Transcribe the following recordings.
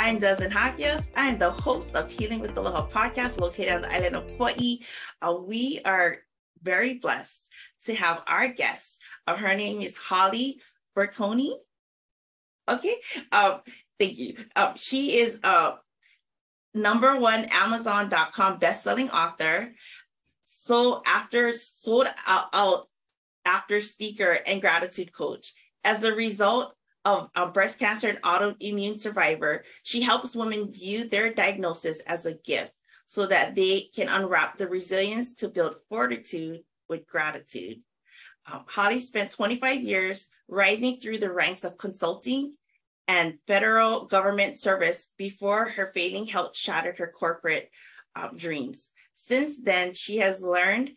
I'm Deslynn Jaquias. I am the host of Healing with Aloha Podcast, located on the island of Hawaii. We are very blessed to have our guest. Her name is Holly Bertone. Okay. Thank you. She is #1 Amazon.com bestselling author. Sold out after speaker and gratitude coach. As a result of breast cancer and autoimmune survivor, she helps women view their diagnosis as a gift so that they can unwrap the resilience to build fortitude with gratitude. Holly spent 25 years rising through the ranks of consulting and federal government service before her failing health shattered her corporate dreams. Since then, she has leaned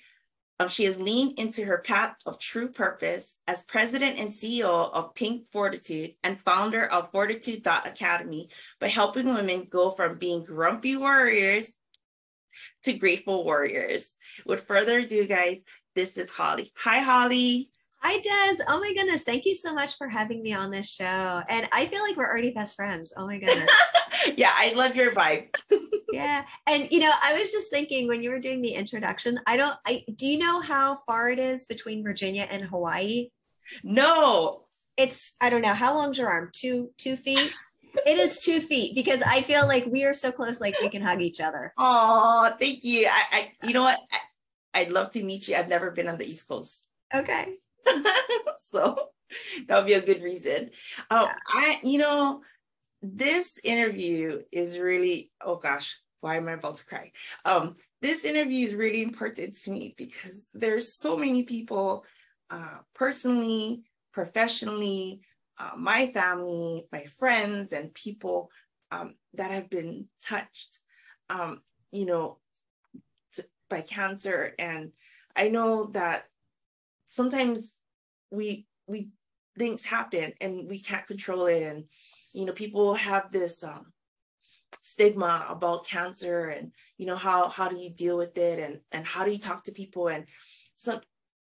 into her path of true purpose as president and CEO of Pink Fortitude and founder of Fortitude.Academy by helping women go from being grumpy warriors to grateful warriors. With further ado, guys, this is Holly. Hi, Holly. Hi, Des. Oh my goodness. Thank you so much for having me on this show. And I feel like we're already best friends. Oh my goodness. Yeah, I love your vibe. Yeah. And, I was just thinking when you were doing the introduction, do you know how far it is between Virginia and Hawaii? No. I don't know. How long's your arm? 2 feet? It is 2 feet because I feel like we are so close, like we can hug each other. Oh, thank you. You know what? I'd love to meet you. I've never been on the East Coast. Okay. So that would be a good reason. Yeah. This interview is really, oh gosh, why am I about to cry? This interview is really important to me because there's so many people, personally, professionally, my family, my friends, and people that have been touched, by cancer. And I know that sometimes we things happen and we can't control it, and people have this stigma about cancer, and how do you deal with it, and how do you talk to people, and so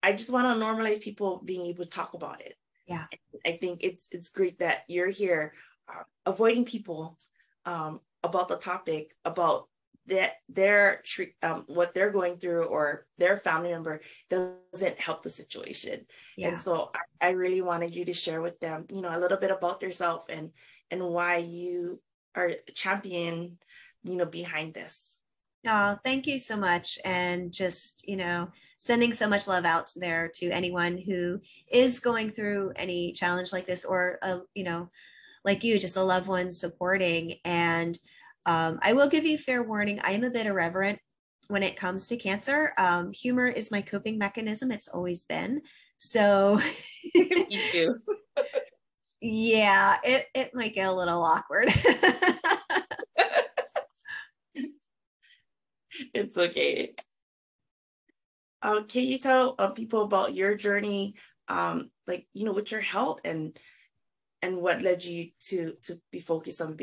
I just want to normalize people being able to talk about it. Yeah, I think it's great that you're here, avoiding people about the topic, about what they're going through, or their family member doesn't help the situation. Yeah. And so I really wanted you to share with them, a little bit about yourself and why you are a champion, behind this. Oh, thank you so much. And just, sending so much love out there to anyone who is going through any challenge like this, or, like you, just a loved one supporting. And I will give you fair warning. I am a bit irreverent when it comes to cancer. Humor is my coping mechanism. It's always been. So Me too. Yeah, it might get a little awkward. It's okay. Can you tell people about your journey, with your health and what led you to be focused on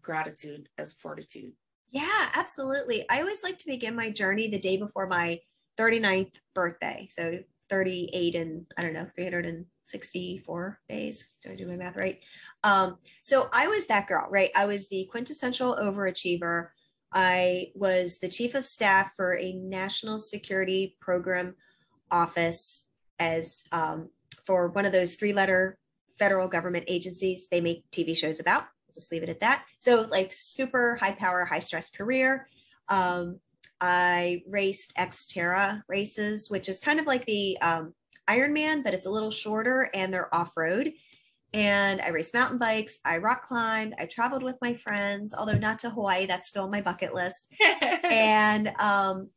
gratitude as fortitude? Yeah, absolutely. I always like to begin my journey the day before my 39th birthday. So 38 and 364 days. Did I do my math right? So I was that girl, right? I was the quintessential overachiever. I was the chief of staff for a national security program office for one of those 3-letter federal government agencies they make TV shows about. I'll just leave it at that. So like super high power, high stress career. I raced Xterra races, which is kind of like the Ironman, but it's a little shorter and they're off-road. And I raced mountain bikes. I rock climbed. I traveled with my friends, although not to Hawaii. That's still on my bucket list. And I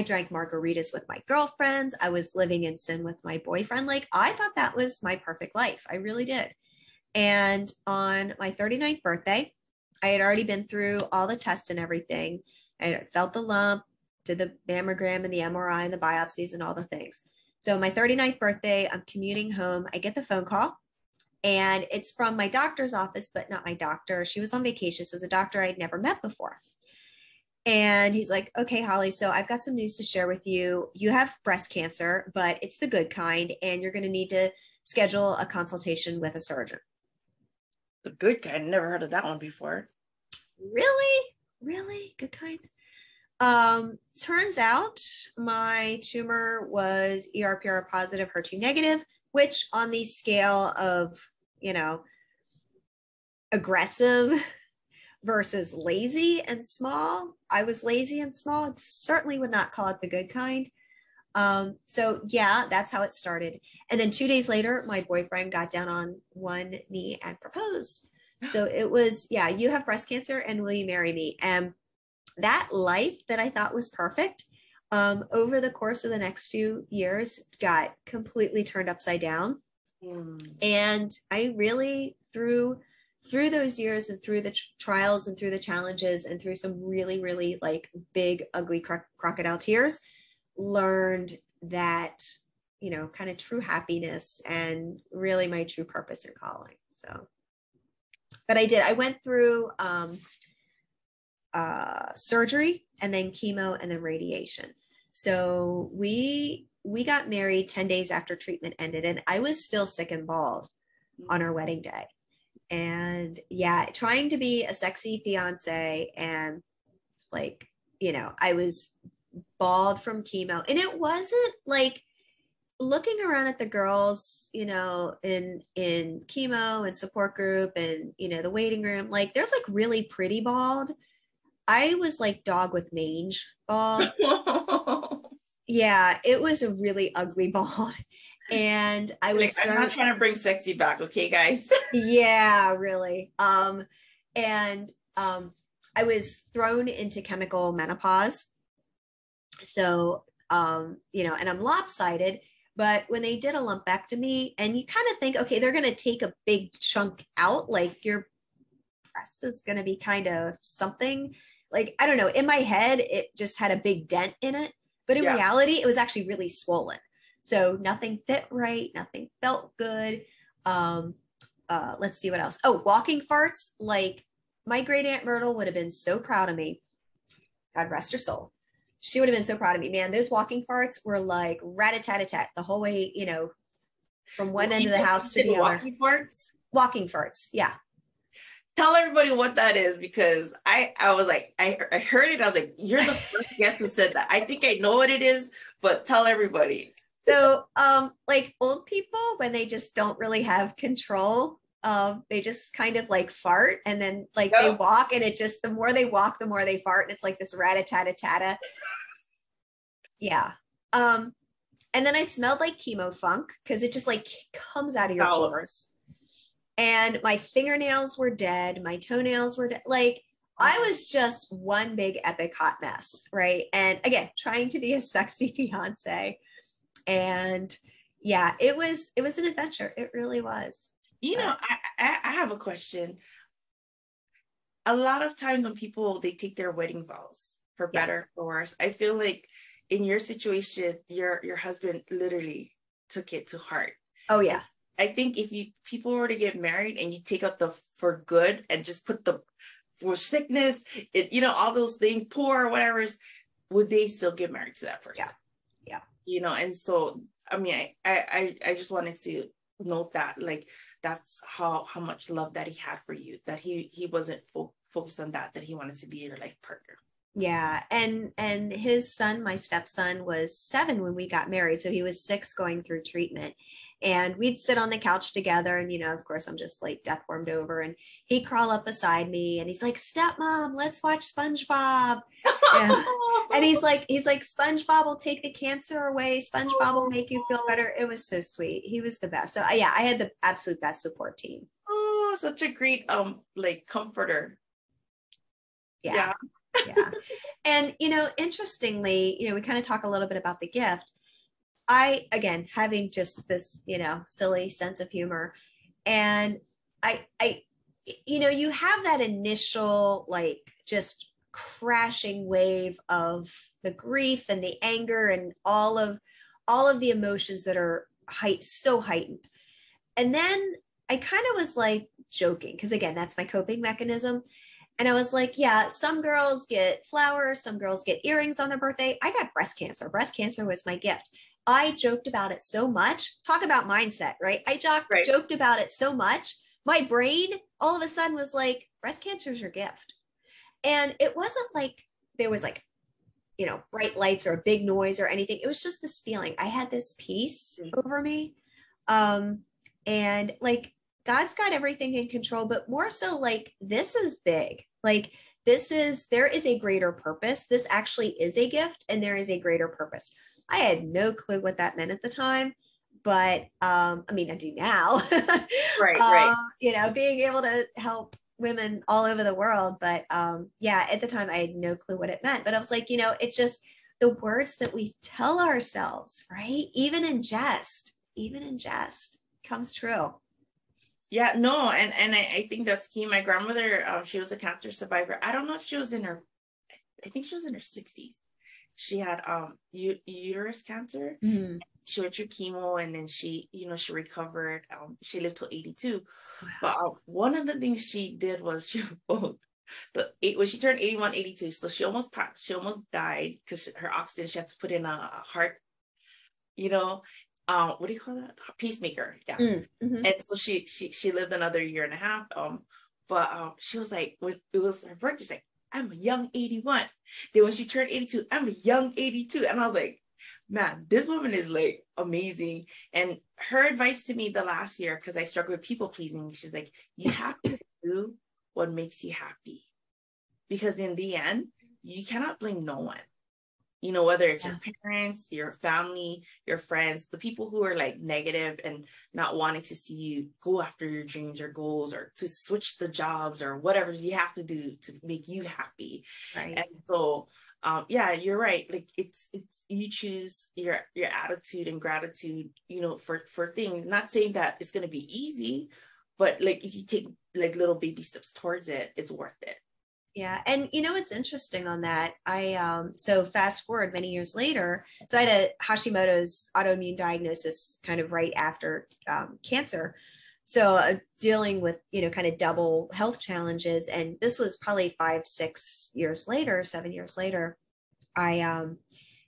drank margaritas with my girlfriends. I was living in sin with my boyfriend. Like, I thought that was my perfect life. I really did. And on my 39th birthday, I had already been through all the tests and everything. I felt the lump, did the mammogram and the MRI and the biopsies and all the things. So my 39th birthday, I'm commuting home. I get the phone call, and it's from my doctor's office, but not my doctor. She was on vacation. So it was a doctor I'd never met before. And he's like, okay, Holly, so I've got some news to share with you. You have breast cancer, but it's the good kind, and you're going to need to schedule a consultation with a surgeon. The good kind? Never heard of that one before. really good kind. Turns out my tumor was ER/PR positive, HER2 negative, which on the scale of, aggressive versus lazy and small, I was lazy and small. Certainly would not call it the good kind. So yeah, that's how it started. And then 2 days later, my boyfriend got down on one knee and proposed. So it was, yeah, you have breast cancer and will you marry me? And that life that I thought was perfect, over the course of the next few years got completely turned upside down. And I really, through those years and through the trials and through the challenges and through some really, really like big, ugly crocodile tears, learned that, kind of true happiness and really my true purpose and calling. So, but I went through surgery and then chemo and then radiation. So we got married 10 days after treatment ended, and I was still sick and bald on our wedding day. And yeah, trying to be a sexy fiance and like, I was bald from chemo. And it wasn't like looking around at the girls, in chemo and support group and, the waiting room, like there's like really pretty bald. I was like dog with mange bald. Yeah, it was a really ugly bald. And I was I'm not trying to bring sexy back, okay, guys? Yeah, really. I was thrown into chemical menopause. So, and I'm lopsided, but when they did a lumpectomy and you kind of think, okay, they're going to take a big chunk out, like your breast is going to be kind of something like, I don't know, in my head, it just had a big dent in it. But in reality, it was actually really swollen. So nothing fit right. Nothing felt good. Let's see what else. Oh, walking farts. Like my great Aunt Myrtle would have been so proud of me. God rest her soul. She would have been so proud of me, man. Those walking farts were like rat-a-tat-a-tat the whole way, from one end of the house to the other. Walking farts? Walking farts. Yeah. Tell everybody what that is, because I was like, I heard it. I was like, you're the first guest who said that. I think I know what it is, but tell everybody. So, like old people, when they just don't really have control, they just kind of like fart and then like they walk and it just, the more they walk, the more they fart. And it's like this rat-a-tat-a-tat. Yeah. And then I smelled like chemo funk because it just like comes out of your pores. And my fingernails were dead. My toenails were dead. Like I was just one big epic hot mess. Right. And again, trying to be a sexy fiance. And yeah, it was an adventure. It really was. I have a question. A lot of times when people, they take their wedding vows for better or worse, I feel like in your situation, your husband literally took it to heart. Oh yeah. I think if people were to get married and you take out the for good and just put the for sickness, all those things, poor, whatever, would they still get married to that person? Yeah. And so, I mean, I just wanted to note that, like, that's how much love that he had for you, that he wasn't focused on that he wanted to be your life partner. Yeah. And his son, my stepson, was 7 when we got married. So he was 6 going through treatment. And we'd sit on the couch together and, of course, I'm just like death warmed over and he'd crawl up beside me and he's like, stepmom, let's watch SpongeBob. And he's like, SpongeBob will take the cancer away. SpongeBob will make you feel better. It was so sweet. He was the best. So yeah, I had the absolute best support team. Oh, such a great, like comforter. Yeah. And, interestingly, we kind of talk a little bit about the gift. I, again, having just this, silly sense of humor. And I, you have that initial, like, just crashing wave of the grief and the anger and all of the emotions that are so heightened. And then I kind of was like joking, because again, that's my coping mechanism. And I was like, yeah, some girls get flowers, some girls get earrings on their birthday. I got breast cancer. Breast cancer was my gift. I joked about it so much. Talk about mindset, right? I joked about it so much. My brain all of a sudden was like, breast cancer is your gift. And it wasn't like there was like, you know, bright lights or a big noise or anything. It was just this feeling. I had this peace over me. And like, God's got everything in control, but more so like, this is big. Like, there is a greater purpose. This actually is a gift, and there is a greater purpose. I had no clue what that meant at the time, but I mean, I do now. Right. You know, being able to help women all over the world. But yeah, at the time I had no clue what it meant. But I was like, you know, it's just the words that we tell ourselves, right? Even in jest comes true. Yeah, no, and I think that's key. My grandmother, she was a cancer survivor. I don't know if she was in her, I think she was in her 60s. She had uterus cancer. She went through chemo, and then she, you know, she recovered. She lived till 82. Wow. But one of the things she did was she when she turned 81, 82, so she almost died because her oxygen, she had to put in a heart, you know, what do you call that? Pacemaker. Yeah. Mm-hmm. And so she lived another year and a half. But she was like, when it was her birthday, she's like, I'm a young 81. Then when she turned 82, I'm a young 82. And I was like, man, this woman is like amazing. And her advice to me the last year, because I struggle with people pleasing, she's like, you have to do what makes you happy. Because in the end, you cannot blame no one. You know, whether it's your parents, your family, your friends, the people who are like negative and not wanting to see you go after your dreams or goals, or to switch the jobs or whatever you have to do to make you happy. Right. And so, yeah, you're right. Like it's you choose your attitude and gratitude, you know, for things. Not saying that it's going to be easy, but like if you take like little baby steps towards it, it's worth it. Yeah. And you know, it's interesting on that. So fast forward many years later, so I had a Hashimoto's autoimmune diagnosis kind of right after cancer. So dealing with, you know, kind of double health challenges. And this was probably 7 years later, I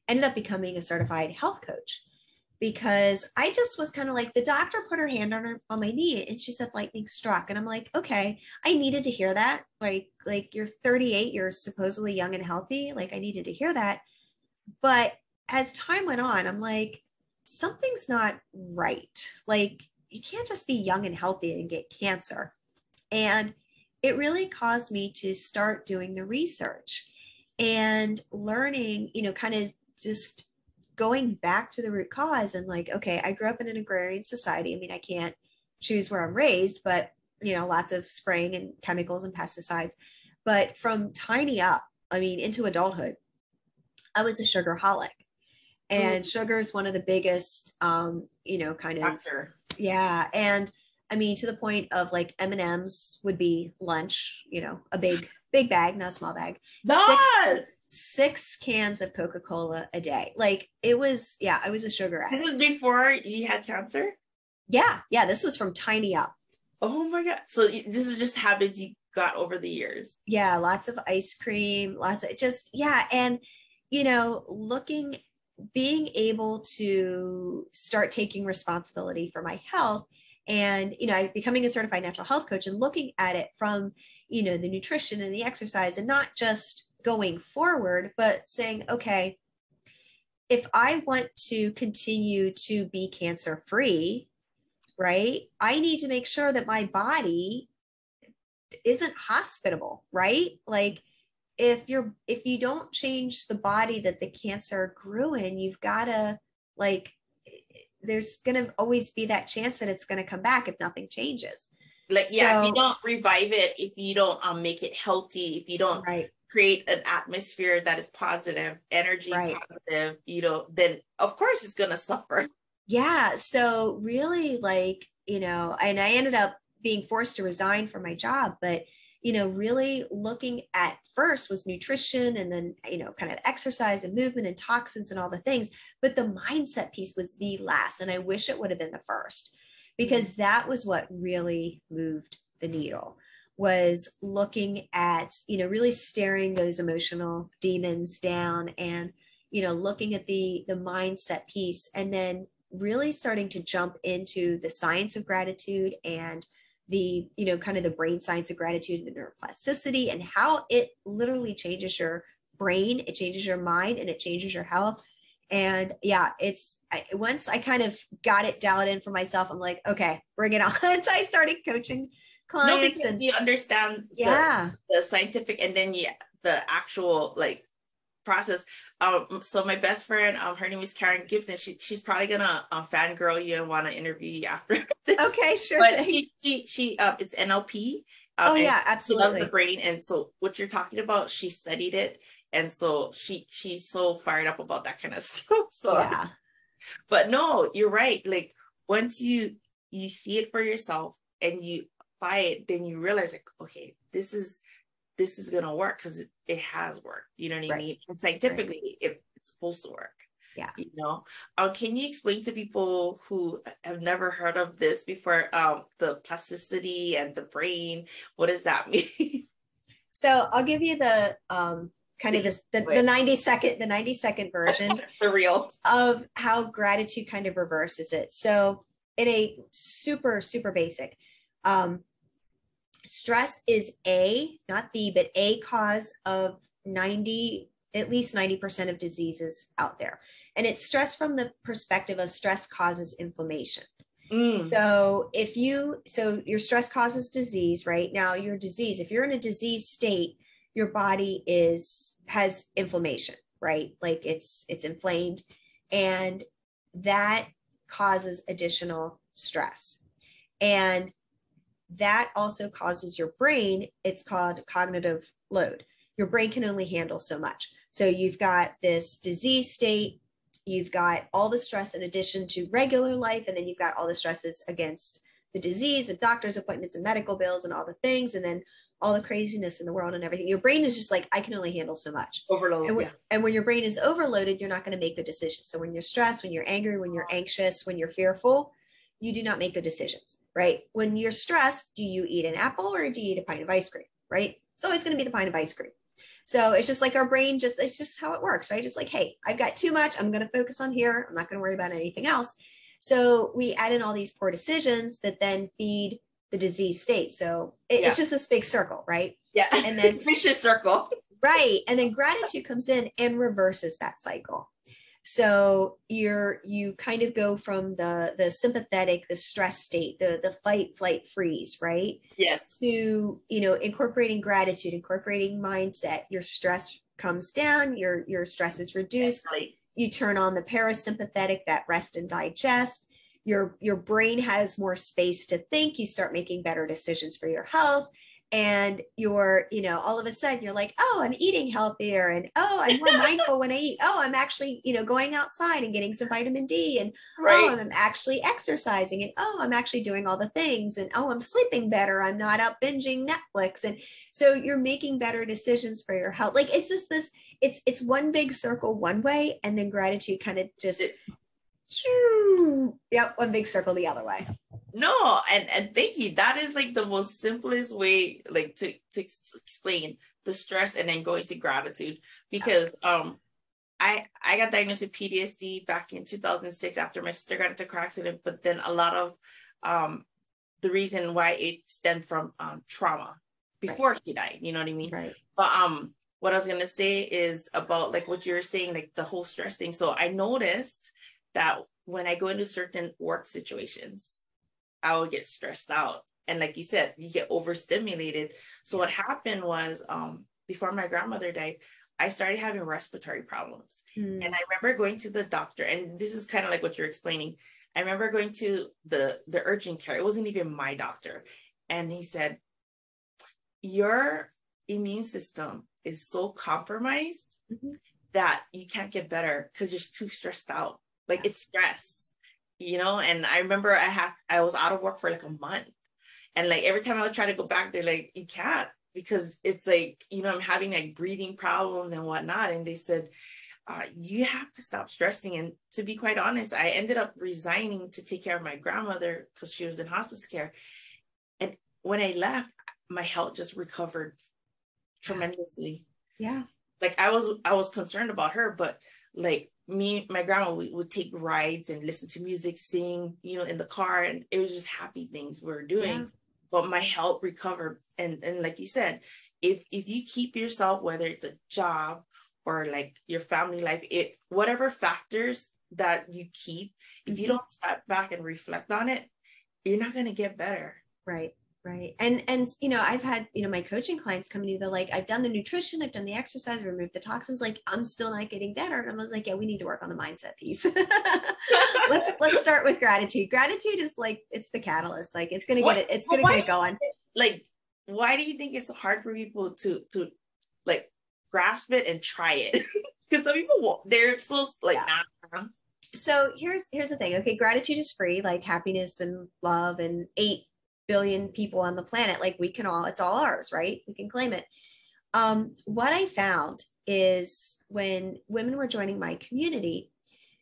ended up becoming a certified health coach. Because I just was kind of like, the doctor put her hand on my knee and she said, lightning struck. And I'm like, okay, I needed to hear that. Like you're 38, you're supposedly young and healthy. Like I needed to hear that. But as time went on, I'm like, something's not right. Like you can't just be young and healthy and get cancer. And it really caused me to start doing the research and learning, you know, kind of just going back to the root cause and like, okay, I grew up in an agrarian society. I mean, I can't choose where I'm raised, but you know, lots of spraying and chemicals and pesticides. But from tiny up, I mean, into adulthood, I was a sugarholic. And sugar is one of the biggest, you know, kind of, yeah. And I mean, to the point of like M&Ms would be lunch, you know, a big bag, not a small bag. Six cans of Coca-Cola a day. Like it was, yeah, I was a sugar addict. This is before you had cancer? Yeah. This was from tiny up. Oh my God. So this is just habits you got over the years. Yeah. Lots of ice cream, lots of just, yeah. And, you know, being able to start taking responsibility for my health and, you know, becoming a certified natural health coach and looking at it from, you know, the nutrition and the exercise and not just going forward, but saying, okay, if I want to continue to be cancer free, right, I need to make sure that my body isn't hospitable, right? Like if you don't change the body that the cancer grew in, you've got to like, there's going to always be that chance that it's going to come back if nothing changes. Like, yeah, if you don't revive it, if you don't make it healthy, if you don't create an atmosphere that is positive, energy positive, you know, then of course it's going to suffer. Yeah. So really like, you know, and I ended up being forced to resign from my job, but, you know, really looking at first was nutrition and then, you know, kind of exercise and movement and toxins and all the things. But the mindset piece was the last. And I wish it would have been the first, because that was what really moved the needle, was looking at, you know, really staring those emotional demons down and, you know, looking at the mindset piece and then really starting to jump into the science of gratitude and the, kind of the brain science of gratitude and neuroplasticity, and how it literally changes your brain, it changes your mind, and it changes your health. And yeah, once I kind of got it dialed in for myself, I'm like, okay, bring it on. So I started coaching clients. No, because you understand the scientific, and then the actual like process. So my best friend, her name is Karen Gibson. She's probably gonna fangirl you and want to interview you after this. Okay, sure. But she it's NLP. Oh yeah, absolutely. She loves the brain, and so what you're talking about, she studied it, and so she's so fired up about that kind of stuff. So yeah. But no, you're right. Like once you see it for yourself and you apply it, then you realize like, okay, this is gonna work because it has worked. You know what I mean? And scientifically, it's supposed to work. Yeah. Can you explain to people who have never heard of this before, the plasticity and the brain? What does that mean? So I'll give you the kind of the 90 second version for real of how gratitude kind of reverses it. So in a super, super basic, stress is not a cause of at least 90% of diseases out there. And it's stress from the perspective of stress causes inflammation. So your stress causes disease, right? Now your disease, if you're in a disease state, your body has inflammation, right? Like it's inflamed, and that causes additional stress. And that also causes your brain, it's called cognitive load. Your brain can only handle so much. So you've got this disease state, you've got all the stress in addition to regular life, and then you've got all the stresses against the disease, the doctor's appointments and medical bills and all the things, and then all the craziness in the world and everything. Your brain is just like, I can only handle so much. Overload. And when your brain is overloaded, you're not going to make good decisions. So when you're stressed, when you're angry, when you're anxious, when you're fearful, you do not make good decisions, right? When you're stressed, do you eat an apple or do you eat a pint of ice cream, right? It's always going to be the pint of ice cream. So it's just like our brain, it's just how it works, right? It's like, hey, I've got too much. I'm going to focus on here. I'm not going to worry about anything else. So we add in all these poor decisions that then feed the disease state. So it's just this big circle, right? Yeah. And then vicious circle. Right. And then gratitude comes in and reverses that cycle. So you kind of go from the sympathetic, the stress state, the fight, flight, freeze, right? Yes. To, incorporating gratitude, incorporating mindset. Your stress comes down, your stress is reduced. Right. You turn on the parasympathetic, that rest and digest. Your brain has more space to think. You start making better decisions for your health. And you're, all of a sudden you're like, oh, I'm eating healthier. And, oh, I'm more mindful when I eat. Oh, I'm actually, going outside and getting some vitamin D. And, oh, I'm actually exercising. And, oh, I'm actually doing all the things. And, oh, I'm sleeping better. I'm not out binging Netflix. And so you're making better decisions for your health. Like, it's just this, it's one big circle one way. And then gratitude kind of just, one big circle the other way. No, and thank you. That is like the most simplest way, like to explain the stress and then going to gratitude. Because I got diagnosed with PTSD back in 2006 after my sister got into a car accident. But then a lot of the reason why it stemmed from trauma before he died. You know what I mean? Right. But what I was gonna say is about like what you were saying, like the whole stress thing. So I noticed that when I go into certain work situations, I would get stressed out. And like you said, you get overstimulated. So what happened was before my grandmother died, I started having respiratory problems. And I remember going to the doctor, and this is kind of like what you're explaining. I remember going to the urgent care. It wasn't even my doctor. And he said, your immune system is so compromised that you can't get better because you're too stressed out. Like it's stress. And I remember I was out of work for like a month, and like every time I would try to go back, they're like, you can't, because it's like, I'm having like breathing problems and whatnot. And they said, you have to stop stressing. And to be quite honest, I ended up resigning to take care of my grandmother because she was in hospice care. And when I left, my health just recovered tremendously. Yeah. Like I was concerned about her, but like my grandma, we would take rides and listen to music, sing, in the car, and it was just happy things we were doing. but my health recovered. And like you said, if you keep yourself, whether it's a job or like your family life, whatever factors that you keep, if you don't step back and reflect on it, you're not going to get better. Right. Right. And, I've had, my coaching clients come to me, they're like, I've done the nutrition, I've done the exercise, removed the toxins. Like, I'm still not getting better. And I was like, yeah, we need to work on the mindset piece. let's start with gratitude. Gratitude is like, it's the catalyst. Like, it's going to get it going. Like, why do you think it's hard for people to like grasp it and try it? Because some people, they're so like, nah. So here's the thing. Okay. Gratitude is free, like happiness and love and 8 billion people on the planet. Like it's all ours, right? We can claim it. What I found is when women were joining my community,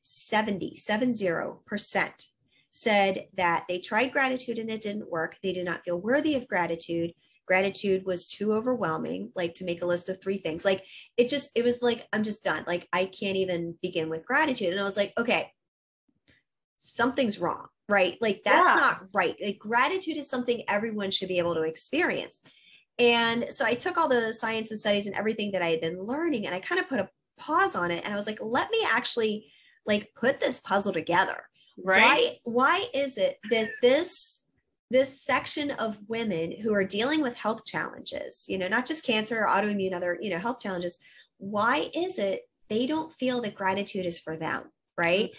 70% said that they tried gratitude and it didn't work. They did not feel worthy of gratitude. Gratitude was too overwhelming, like to make a list of 3 things. Like it was like, I'm just done. Like I can't even begin with gratitude. And I was like, okay, something's wrong, right? Like that's not right. Like gratitude is something everyone should be able to experience. And so I took all the science and studies and everything that I had been learning, and I kind of put a pause on it. And I was like, let me actually like put this puzzle together. Right. Why is it that this section of women who are dealing with health challenges, not just cancer or autoimmune, other, health challenges, why is it they don't feel that gratitude is for them? Right.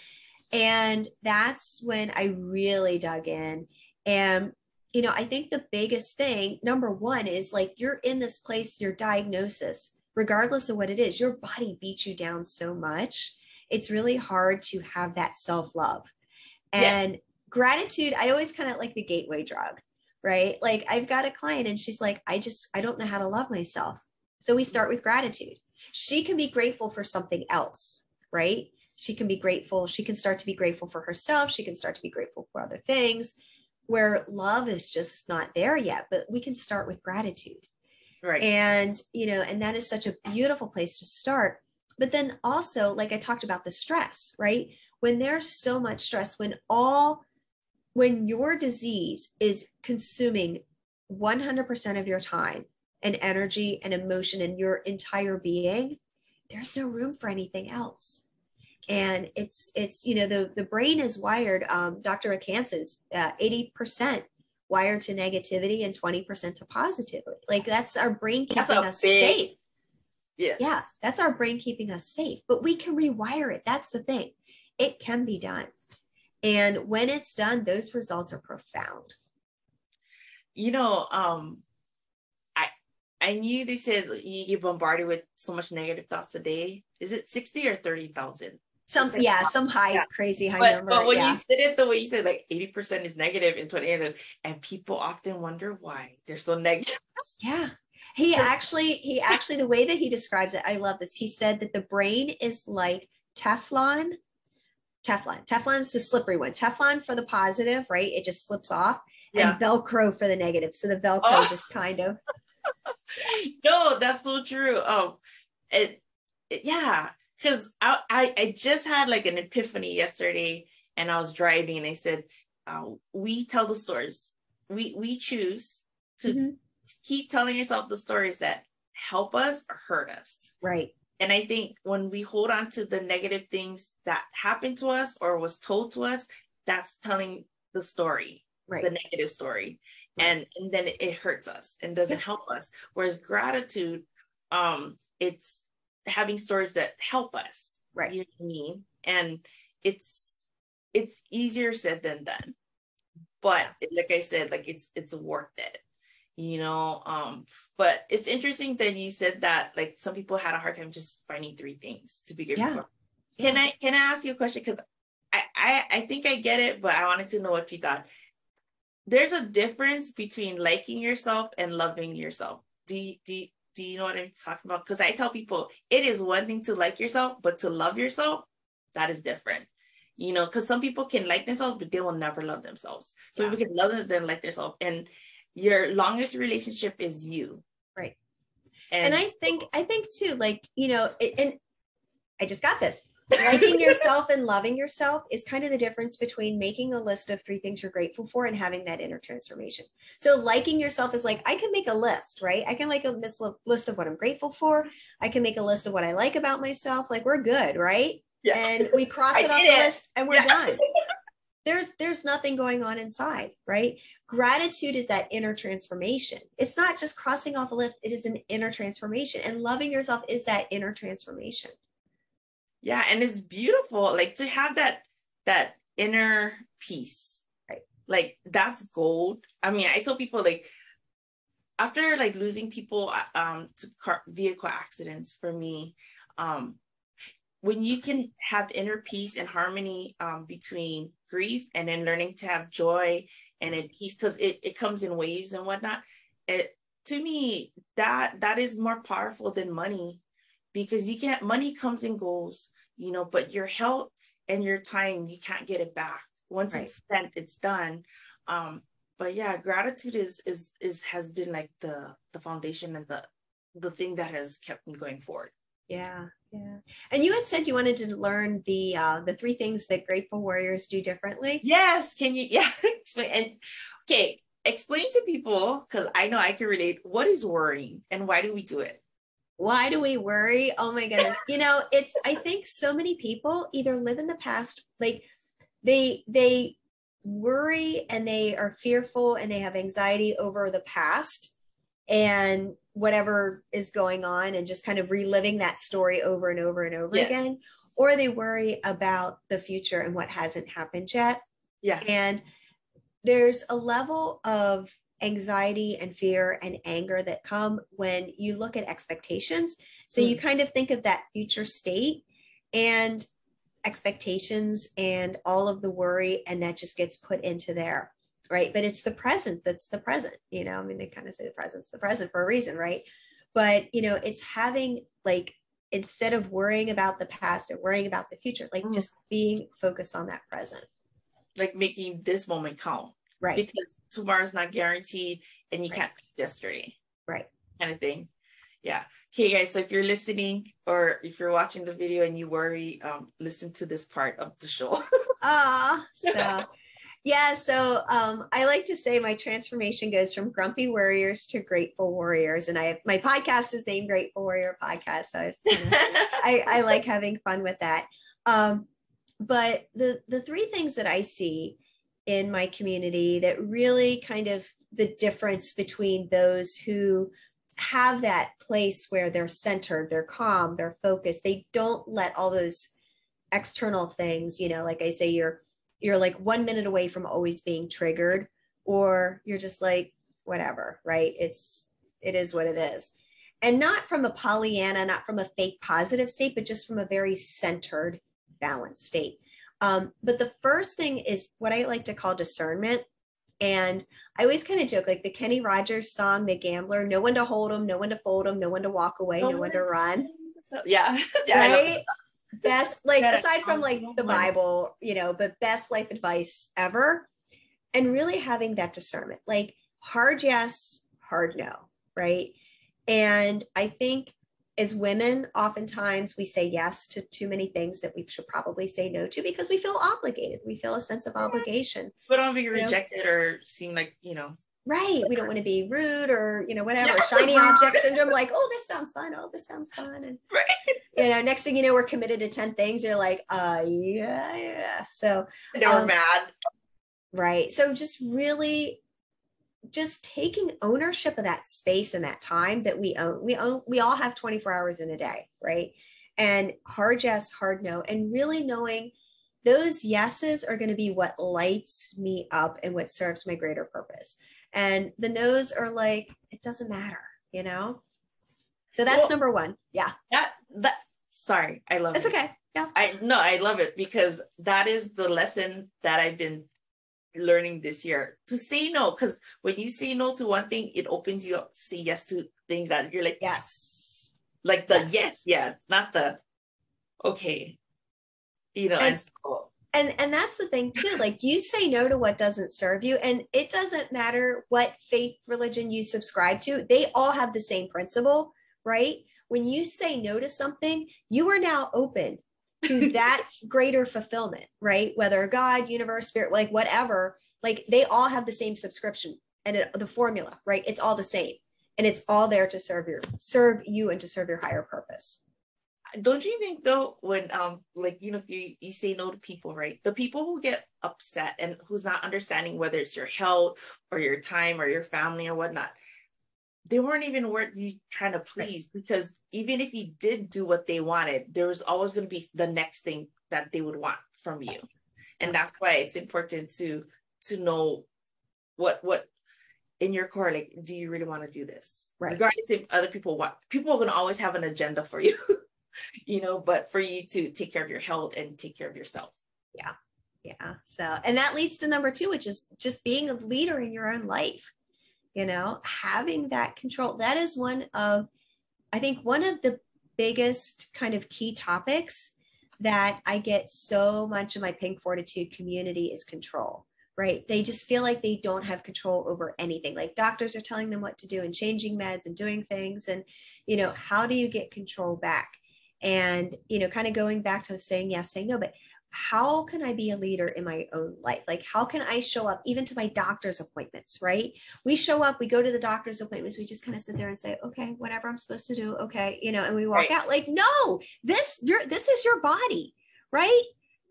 And that's when I really dug in. And, I think the biggest thing, number one, is like, you're in this place, your diagnosis, regardless of what it is, your body beats you down so much. It's really hard to have that self-love. And gratitude, I always kind of like the gateway drug, right? Like I've got a client and she's like, I don't know how to love myself. So we start with gratitude. She can be grateful for something else, right? She can be grateful. She can start to be grateful for herself. She can start to be grateful for other things where love is just not there yet, but we can start with gratitude. Right. And, and that is such a beautiful place to start. But then also, like I talked about the stress, right? When there's so much stress, when your disease is consuming 100% of your time and energy and emotion and your entire being, there's no room for anything else. And it's the brain is wired, Dr. McCann 80% wired to negativity and 20% to positivity. Like that's our brain keeping us safe. Yes. Yeah, that's our brain keeping us safe, but we can rewire it. That's the thing. It can be done. And when it's done, those results are profound. I knew they said you get bombarded with so much negative thoughts a day. Is it 60 or 30,000? Some crazy high number. But when you said it the way you said, like 80% is negative and 20%, and people often wonder why they're so negative. Yeah. He actually, the way that he describes it, I love this. He said that the brain is like Teflon. Teflon is the slippery one. Teflon for the positive, right? It just slips off. And Velcro for the negative. So the Velcro just kind of. No, that's so true. Because I just had like an epiphany yesterday, and I was driving, and I said, we tell the stories. We choose to keep telling yourself the stories that help us or hurt us. Right. And I think when we hold on to the negative things that happened to us or was told to us, that's telling the story, the negative story. Right. And then it hurts us and doesn't help us. Whereas gratitude, it's having stories that help us. Right. You know what I mean? And it's easier said than done. But like I said, like it's worth it. But it's interesting that you said that like some people had a hard time just finding 3 things to be grateful for. Can I ask you a question? Because I think I get it, but I wanted to know what you thought. There's a difference between liking yourself and loving yourself. Do you know what I'm talking about? Because I tell people it is one thing to like yourself, but to love yourself, that is different. Because some people can like themselves, but they will never love themselves. So people can love them, then like themselves. And your longest relationship is you. Right. And I think too, like, and I just got this. Liking yourself and loving yourself is kind of the difference between making a list of 3 things you're grateful for and having that inner transformation. So liking yourself is like, I can make a list, right? I can make a list of what I'm grateful for. I can make a list of what I like about myself. Like, we're good, right? Yeah. And we cross it off the list and we're done. There's nothing going on inside, right? Gratitude is that inner transformation. It's not just crossing off a list. It is an inner transformation, and loving yourself is that inner transformation. Yeah. And it's beautiful, like, to have that inner peace, right? Like, that's gold. I mean, I tell people, like, after like losing people to vehicle accidents, for me, when you can have inner peace and harmony between grief and then learning to have joy and in peace, because it comes in waves and whatnot, to me, that is more powerful than money. Because money comes and goes, but your health and your time, you can't get it back. Once it's spent, it's done. But yeah, gratitude has been like the foundation and the thing that has kept me going forward. Yeah. Yeah. And you had said you wanted to learn the 3 things that grateful warriors do differently. Yes. Can you, explain? And explain to people, because I know I can relate, what is worrying and why do we do it? Why do we worry? Oh my goodness. I think so many people either live in the past, like they worry and they are fearful and they have anxiety over the past and whatever is going on and just kind of reliving that story over and over and over again. Or they worry about the future and what hasn't happened yet. Yeah. And there's a level of anxiety and fear and anger that come when you look at expectations. So you kind of think of that future state and expectations and all of the worry, and that just gets put into there, right? But it's the present that's the present, I mean, they kind of say the present for a reason, right? But, it's having, like, instead of worrying about the past and worrying about the future, like just being focused on that present. Like making this moment count. Right. Because tomorrow's not guaranteed and you can't fix yesterday. Right. Kind of thing. Yeah. Okay, guys. So if you're listening or if you're watching the video and you worry, listen to this part of the show. So I like to say my transformation goes from Grumpy Worriers to Grateful Warriors. And my podcast is named Grateful Warrior Podcast. So I like having fun with that. But the 3 things that I see in my community that really kind of the difference between those who have that place where they're centered, they're calm, they're focused, they don't let all those external things, like I say, you're like 1 minute away from always being triggered, or you're just like, whatever, right? It is what it is. And not from a Pollyanna, not from a fake positive state, but just from a very centered, balanced state. But the first thing is what I like to call discernment. And I always kind of joke, like the Kenny Rogers song, The Gambler, no one to hold him, no one to fold him, no one to walk away, no one to run. Yeah. Right? Best, like, aside from like the Bible, but best life advice ever. And really having that discernment, like hard yes, hard no, right? And I think as women, oftentimes we say yes to too many things that we should probably say no to because we feel obligated. We feel a sense of obligation. We don't want to be rejected or seem like, Right. We don't want to be rude or, whatever. Shiny object syndrome, like, oh, this sounds fun. Oh, this sounds fun. And, next thing you know, we're committed to 10 things. You're like, yeah. So we're mad. Right. So just really just taking ownership of that space and that time that we own. We all have 24 hours in a day, right? And hard yes, hard no, and really knowing those yeses are going to be what lights me up and what serves my greater purpose. And the no's are like, it doesn't matter, So that's number 1. Yeah. Sorry, I love it. It's okay. Yeah. I love it because that is the lesson that I've been learning this year, to say no, because when you say no to one thing, it opens you up to say yes to things that you're like, yes, like the yes, not the okay, and so. And that's the thing too, like you say no to what doesn't serve you, and it doesn't matter what faith religion you subscribe to, they all have the same principle, right? When you say no to something, you are now open to that greater fulfillment, right? Whether God, universe, spirit, like whatever, like they all have the same subscription and the formula, right? It's all the same. And it's all there to serve you and to serve your higher purpose. Don't you think though, when like, you know, if you say no to people, right? The people who get upset and who's not understanding whether it's your health or your time or your family or whatnot, they weren't even worth you trying to please, right? Because even if you did do what they wanted, there was always going to be the next thing that they would want from you. And that's why it's important to know what in your core, like, do you really want to do this? Right. Regardless if other people want, people are going to always have an agenda for you, you know, but for you to take care of your health and take care of yourself. Yeah. Yeah. So, and that leads to number 2, which is just being a leader in your own life, you know, having that control. That is I think one of the biggest kind of key topics that I get so much of my Pink Fortitude community is control. Right? They just feel like they don't have control over anything. Like doctors are telling them what to do and changing meds and doing things. And, you know, how do you get control back? And, you know, kind of going back to saying yes, saying no, but how can I be a leader in my own life? Like, how can I show up even to my doctor's appointments, right? We show up, we go to the doctor's appointments. We just kind of sit there and say, okay, whatever I'm supposed to do. Okay. You know, and we walk out like, no, this is your body, right?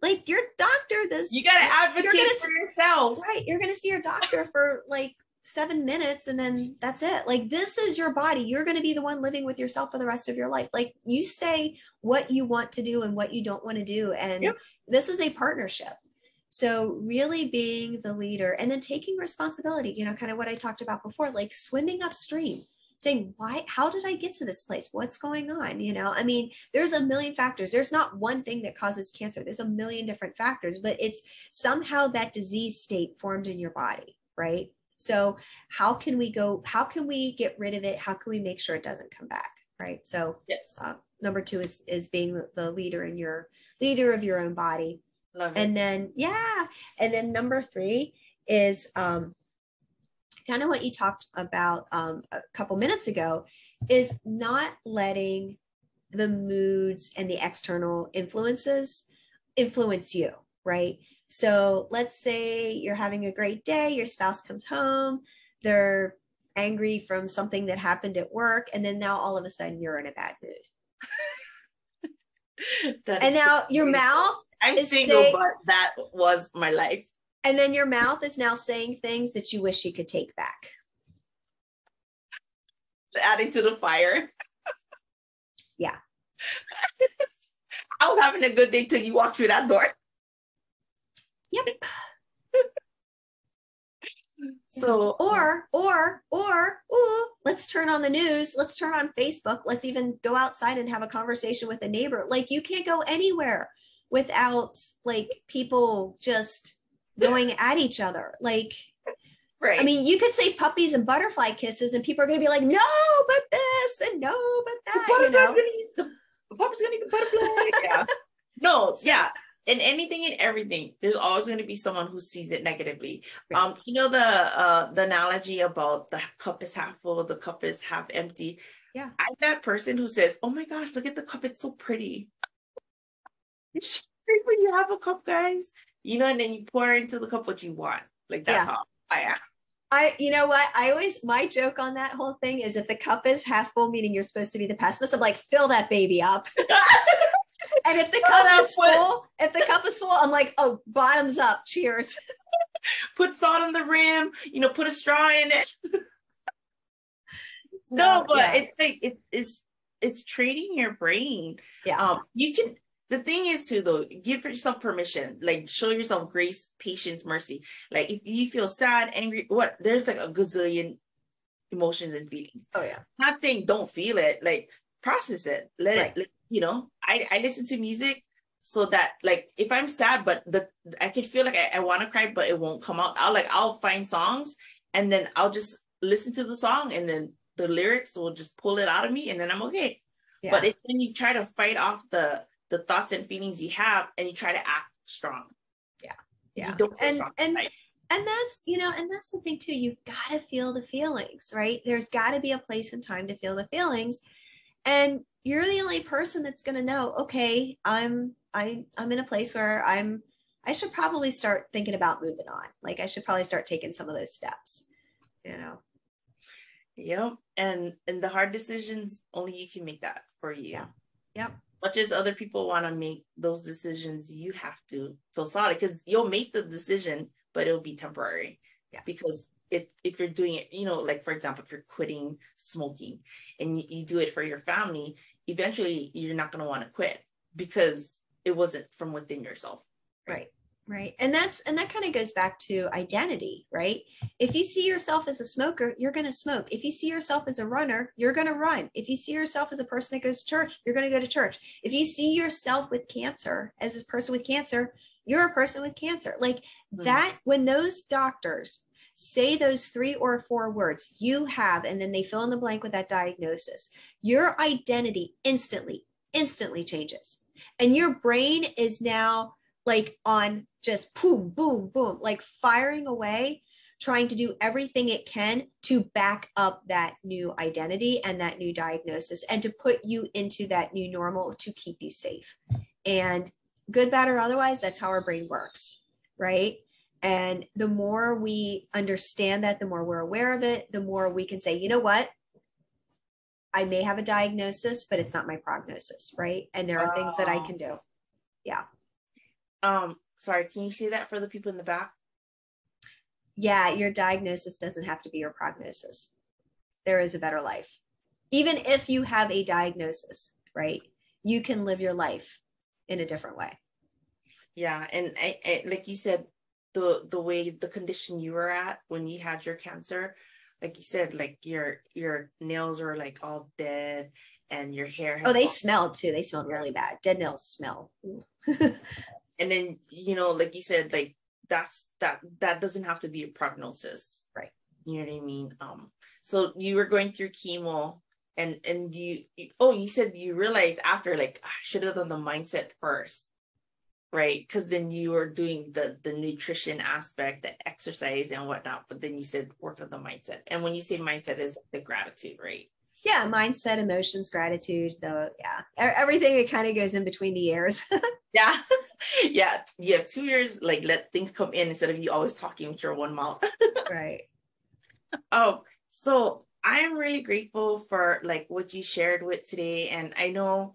Like your doctor, you got to advocate for yourself. Right. You're going to see your doctor for like 7 minutes and then that's it. Like, this is your body. You're going to be the one living with yourself for the rest of your life. Like, you say what you want to do and what you don't want to do. And this is a partnership. So really being the leader and then taking responsibility, you know, kind of what I talked about before, like swimming upstream, saying, how did I get to this place? What's going on? You know, I mean, there's a million factors. There's not one thing that causes cancer. There's a million different factors, but it's somehow that disease state formed in your body, right? So how can we get rid of it? How can we make sure it doesn't come back? Right. So yes. Number 2 is being the leader of your own body. Love it. And then number 3 is, kind of what you talked about a couple minutes ago, is not letting the moods and the external influences influence you, right? So let's say you're having a great day, your spouse comes home, they're angry from something that happened at work, and then now all of a sudden you're in a bad mood. And now your mouth I'm single, but that was my life. And then your mouth is now saying things that you wish you could take back. Adding to the fire. Yeah. I was having a good day till you walked through that door. Yep. So, let's turn on the news. Let's turn on Facebook. Let's even go outside and have a conversation with a neighbor. Like, you can't go anywhere without like people just going at each other. Like, right. I mean, you could say puppies and butterfly kisses and people are going to be like, no, but this and no, but that. The puppy's going to eat the butterfly. Yeah. No, yeah. In anything and everything, there's always going to be someone who sees it negatively. Right. You know, the analogy about the cup is half full, the cup is half empty. Yeah. I'm that person who says, oh my gosh, look at the cup. It's so pretty. It's great when you have a cup, guys. You know, and then you pour into the cup what you want. Like, that's how I am. You know what? My joke on that whole thing is, if the cup is half full, meaning you're supposed to be the pessimist, I'm like, fill that baby up. And if the cup is full, I'm like, oh, bottoms up. Cheers. Put salt on the rim, you know, put a straw in it. No, but it's training your brain. Yeah. You can. The thing is to, though, give yourself permission, like show yourself grace, patience, mercy. Like if you feel sad, angry, there's like a gazillion emotions and feelings. Oh yeah. I'm not saying don't feel it, like process it. Let it, you know, I listen to music so that, like, if I'm sad, but I can feel like I want to cry, but it won't come out. I'll find songs and then I'll just listen to the song and then the lyrics will just pull it out of me and then I'm okay. Yeah. But when you try to fight off the thoughts and feelings you have and you try to act strong. Yeah. And that's, you know, and that's the thing too, you've got to feel the feelings, right? There's got to be a place and time to feel the feelings. And you're the only person that's going to know, okay, I'm in a place where I should probably start thinking about moving on. Like I should probably start taking some of those steps, you know? Yep. And the hard decisions, only you can make that for you. Yeah. Yep. Much as other people want to make those decisions, you have to feel solid, because you'll make the decision, but it'll be temporary. Yeah. Because if you're doing it, you know, like for example, if you're quitting smoking and you do it for your family, eventually you're not going to want to quit because it wasn't from within yourself. Right. And that kind of goes back to identity, right? If you see yourself as a smoker, you're going to smoke. If you see yourself as a runner, you're going to run. If you see yourself as a person that goes to church, you're going to go to church. If you see yourself with cancer as a person with cancer, you're a person with cancer. Like that, when those doctors say those 3 or 4 words, you have, and then they fill in the blank with that diagnosis, your identity instantly changes. And your brain is now like on just boom, boom, boom, like firing away, trying to do everything it can to back up that new identity and that new diagnosis and to put you into that new normal to keep you safe. And good, bad, or otherwise, that's how our brain works, right? And the more we understand that, the more we're aware of it, the more we can say, you know what? I may have a diagnosis, but it's not my prognosis, right? And there are things that I can do. Yeah. Sorry, can you say that for the people in the back? Yeah, your diagnosis doesn't have to be your prognosis. There is a better life. Even if you have a diagnosis, right? You can live your life in a different way. Yeah, and I like you said, the way the condition you were at when you had your cancer, like you said, like your nails were like all dead and your hair. Oh, they smelled too. They smelled really bad. Dead nails smell. And then, you know, like you said, like that doesn't have to be a prognosis. Right. You know what I mean? So you were going through chemo and you said you realized after, like, I should have done the mindset first. Right. Because then you were doing the nutrition aspect, the exercise and whatnot. But then you said work on the mindset. And when you say mindset, is the gratitude, right? Yeah. Mindset, emotions, gratitude, everything that kind of goes in between the ears. Yeah. Yeah. You have 2 years, like let things come in instead of you always talking with your one mouth. Right. Oh, so I am really grateful for like what you shared with today. And I know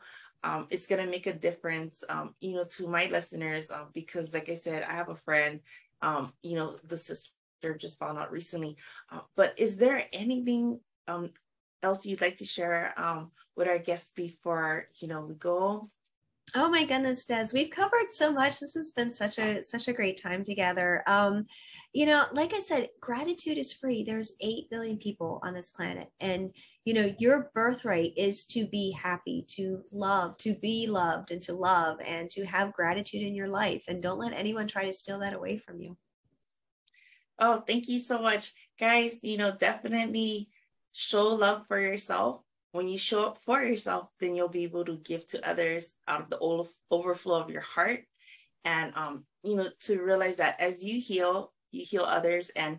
it's going to make a difference, you know, to my listeners, because like I said, I have a friend, you know, the sister just found out recently, but is there anything else you'd like to share with our guests before, you know, we go? Oh my goodness, Des, we've covered so much. This has been such a great time together. You know, like I said, gratitude is free. There's 8 billion people on this planet. And, you know, your birthright is to be happy, to love, to be loved, and to love, and to have gratitude in your life. And don't let anyone try to steal that away from you. Oh, thank you so much. Guys, you know, definitely show love for yourself. When you show up for yourself, then you'll be able to give to others out of the overflow of your heart. And, you know, to realize that as you heal others. And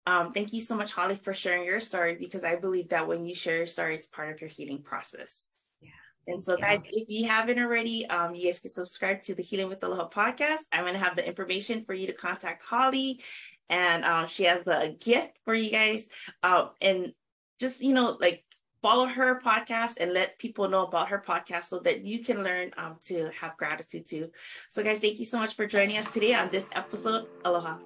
thank you so much, Holly, for sharing your story, because I believe that when you share your story, it's part of your healing process. Yeah. And so, guys, if you haven't already, you guys can subscribe to the Healing with Aloha podcast. I'm going to have the information for you to contact Holly. And she has a gift for you guys. And just, you know, like, follow her podcast and let people know about her podcast so that you can learn to have gratitude too. So guys, thank you so much for joining us today on this episode. Aloha.